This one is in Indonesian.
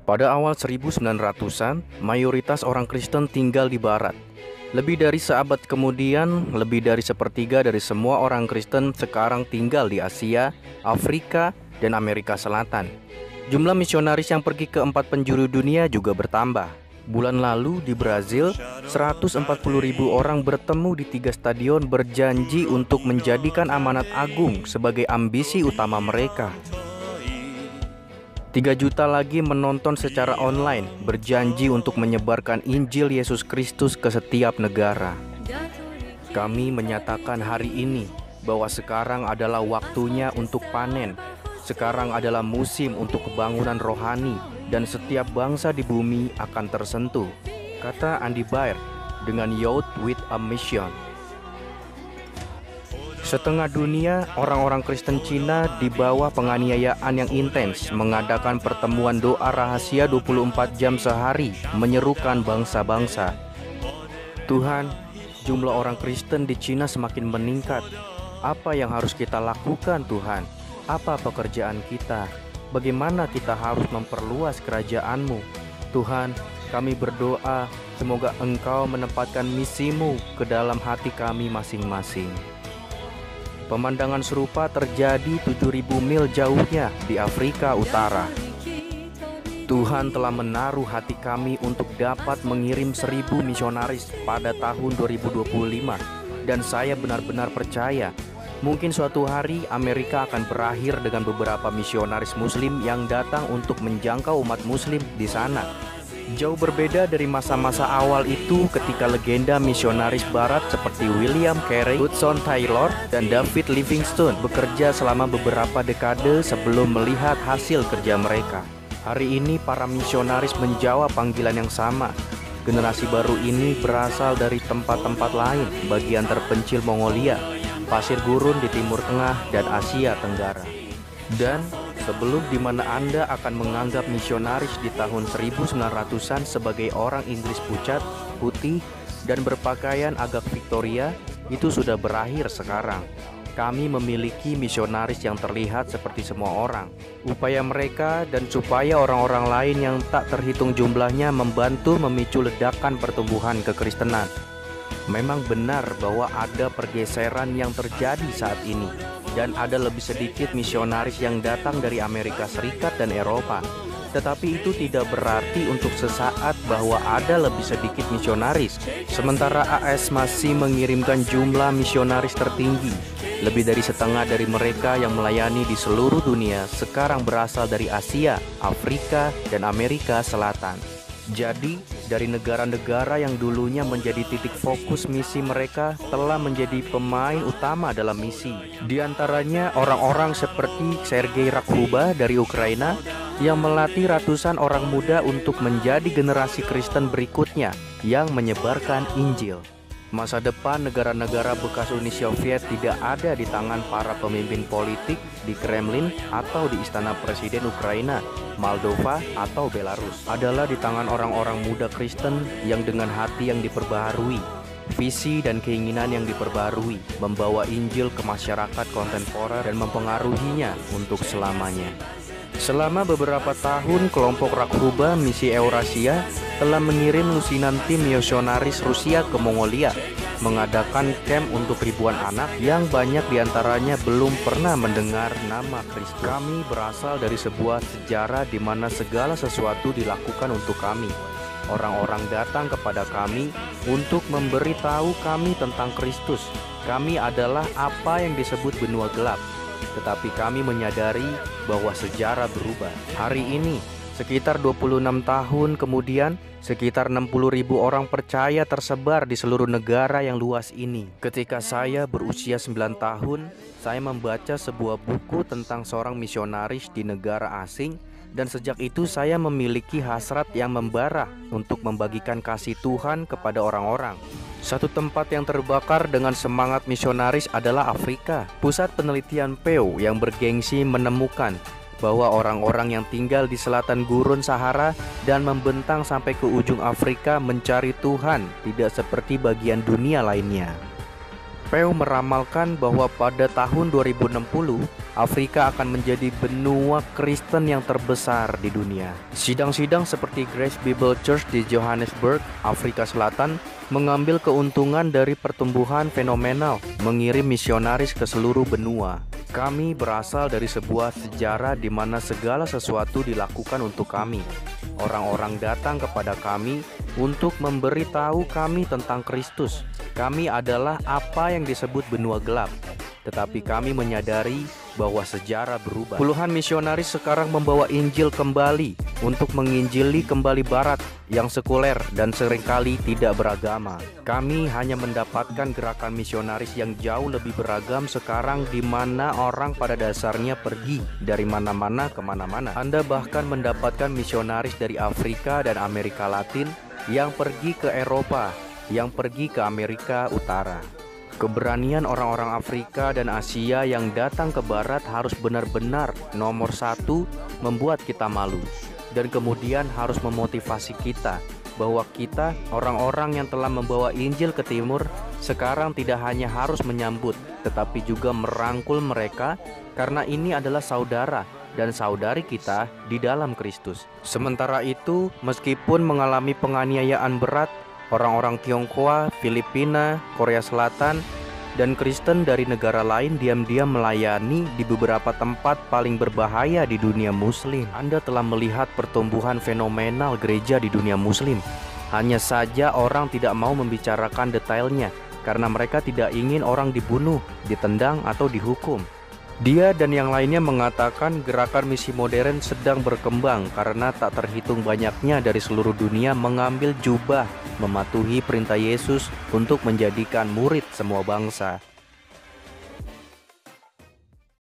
Pada awal 1900-an, mayoritas orang Kristen tinggal di barat. Lebih dari seabad kemudian, lebih dari sepertiga dari semua orang Kristen sekarang tinggal di Asia, Afrika, dan Amerika Selatan. Jumlah misionaris yang pergi ke 4 penjuru dunia juga bertambah. Bulan lalu di Brazil, 140.000 orang bertemu di 3 stadion berjanji untuk menjadikan amanat agung sebagai ambisi utama mereka. 3 juta lagi menonton secara online, berjanji untuk menyebarkan Injil Yesus Kristus ke setiap negara. Kami menyatakan hari ini bahwa sekarang adalah waktunya untuk panen. Sekarang adalah musim untuk kebangunan rohani dan setiap bangsa di bumi akan tersentuh, kata Andy Baer dengan Youth with a Mission. Setengah dunia, orang-orang Kristen Cina di bawah penganiayaan yang intens mengadakan pertemuan doa rahasia 24 jam sehari, menyerukan bangsa-bangsa. Tuhan, jumlah orang Kristen di Cina semakin meningkat. Apa yang harus kita lakukan, Tuhan? Apa pekerjaan kita? Bagaimana kita harus memperluas kerajaan-Mu? Tuhan, kami berdoa semoga Engkau menempatkan misi-Mu ke dalam hati kami masing-masing. Pemandangan serupa terjadi 7.000 mil jauhnya di Afrika Utara. Tuhan telah menaruh hati kami untuk dapat mengirim 1.000 misionaris pada tahun 2025. Dan saya benar-benar percaya, mungkin suatu hari Amerika akan berakhir dengan beberapa misionaris muslim yang datang untuk menjangkau umat muslim di sana. Jauh berbeda dari masa-masa awal itu ketika legenda misionaris barat seperti William Carey, Hudson Taylor, dan David Livingstone bekerja selama beberapa dekade sebelum melihat hasil kerja mereka. Hari ini para misionaris menjawab panggilan yang sama. Generasi baru ini berasal dari tempat-tempat lain, bagian terpencil Mongolia, pasir gurun di Timur Tengah, dan Asia Tenggara. Dan sebelum di mana Anda akan menganggap misionaris di tahun 1900-an sebagai orang Inggris pucat, putih, dan berpakaian agak Victoria, itu sudah berakhir sekarang. Kami memiliki misionaris yang terlihat seperti semua orang. Upaya mereka dan supaya orang-orang lain yang tak terhitung jumlahnya membantu memicu ledakan pertumbuhan kekristenan. Memang benar bahwa ada pergeseran yang terjadi saat ini, dan ada lebih sedikit misionaris yang datang dari Amerika Serikat dan Eropa. Tetapi itu tidak berarti untuk sesaat bahwa ada lebih sedikit misionaris, sementara AS masih mengirimkan jumlah misionaris tertinggi. Lebih dari setengah dari mereka yang melayani di seluruh dunia sekarang berasal dari Asia, Afrika, dan Amerika Selatan. Jadi, dari negara-negara yang dulunya menjadi titik fokus misi mereka telah menjadi pemain utama dalam misi. Di antaranya orang-orang seperti Sergei Rakhuba dari Ukraina yang melatih ratusan orang muda untuk menjadi generasi Kristen berikutnya yang menyebarkan Injil. Masa depan negara-negara bekas Uni Soviet tidak ada di tangan para pemimpin politik di Kremlin atau di istana Presiden Ukraina, Moldova, atau Belarus. Adalah di tangan orang-orang muda Kristen yang dengan hati yang diperbaharui, visi dan keinginan yang diperbaharui, membawa Injil ke masyarakat kontemporer dan mempengaruhinya untuk selamanya. Selama beberapa tahun, kelompok Rakhuba Misi Eurasia telah mengirim lusinan tim misionaris Rusia ke Mongolia, mengadakan camp untuk ribuan anak yang banyak diantaranya belum pernah mendengar nama Kristus. Kami berasal dari sebuah sejarah di mana segala sesuatu dilakukan untuk kami. Orang-orang datang kepada kami untuk memberitahu kami tentang Kristus. Kami adalah apa yang disebut benua gelap. Tetapi kami menyadari bahwa sejarah berubah. Hari ini, sekitar 26 tahun kemudian, sekitar 60.000 orang percaya tersebar di seluruh negara yang luas ini. Ketika saya berusia 9 tahun, saya membaca sebuah buku tentang seorang misionaris di negara asing, dan sejak itu saya memiliki hasrat yang membara untuk membagikan kasih Tuhan kepada orang-orang. Satu tempat yang terbakar dengan semangat misionaris adalah Afrika. Pusat penelitian Pew yang bergengsi menemukan bahwa orang-orang yang tinggal di selatan gurun Sahara dan membentang sampai ke ujung Afrika mencari Tuhan tidak seperti bagian dunia lainnya. Peu meramalkan bahwa pada tahun 2060, Afrika akan menjadi benua Kristen yang terbesar di dunia. Sidang-sidang seperti Grace Bible Church di Johannesburg, Afrika Selatan, mengambil keuntungan dari pertumbuhan fenomenal, mengirim misionaris ke seluruh benua. Kami berasal dari sebuah sejarah di mana segala sesuatu dilakukan untuk kami. Orang-orang datang kepada kami untuk memberitahu kami tentang Kristus. Kami adalah apa yang disebut benua gelap, tetapi kami menyadari bahwa sejarah berubah. Puluhan misionaris sekarang membawa Injil kembali untuk menginjili kembali Barat yang sekuler dan seringkali tidak beragama. Kami hanya mendapatkan gerakan misionaris yang jauh lebih beragam sekarang, di mana orang pada dasarnya pergi dari mana-mana ke mana-mana. Anda bahkan mendapatkan misionaris dari Afrika dan Amerika Latin yang pergi ke Eropa, yang pergi ke Amerika Utara. Keberanian orang-orang Afrika dan Asia yang datang ke Barat harus benar-benar nomor satu membuat kita malu, dan kemudian harus memotivasi kita bahwa kita, orang-orang yang telah membawa Injil ke Timur, sekarang tidak hanya harus menyambut, tetapi juga merangkul mereka, karena ini adalah saudara dan saudari kita di dalam Kristus. Sementara itu, meskipun mengalami penganiayaan berat, orang-orang Tionghoa, Filipina, Korea Selatan, dan Kristen dari negara lain diam-diam melayani di beberapa tempat paling berbahaya di dunia Muslim. Anda telah melihat pertumbuhan fenomenal gereja di dunia Muslim. Hanya saja orang tidak mau membicarakan detailnya karena mereka tidak ingin orang dibunuh, ditendang, atau dihukum. Dia dan yang lainnya mengatakan gerakan misi modern sedang berkembang karena tak terhitung banyaknya dari seluruh dunia mengambil jubah, mematuhi perintah Yesus untuk menjadikan murid semua bangsa.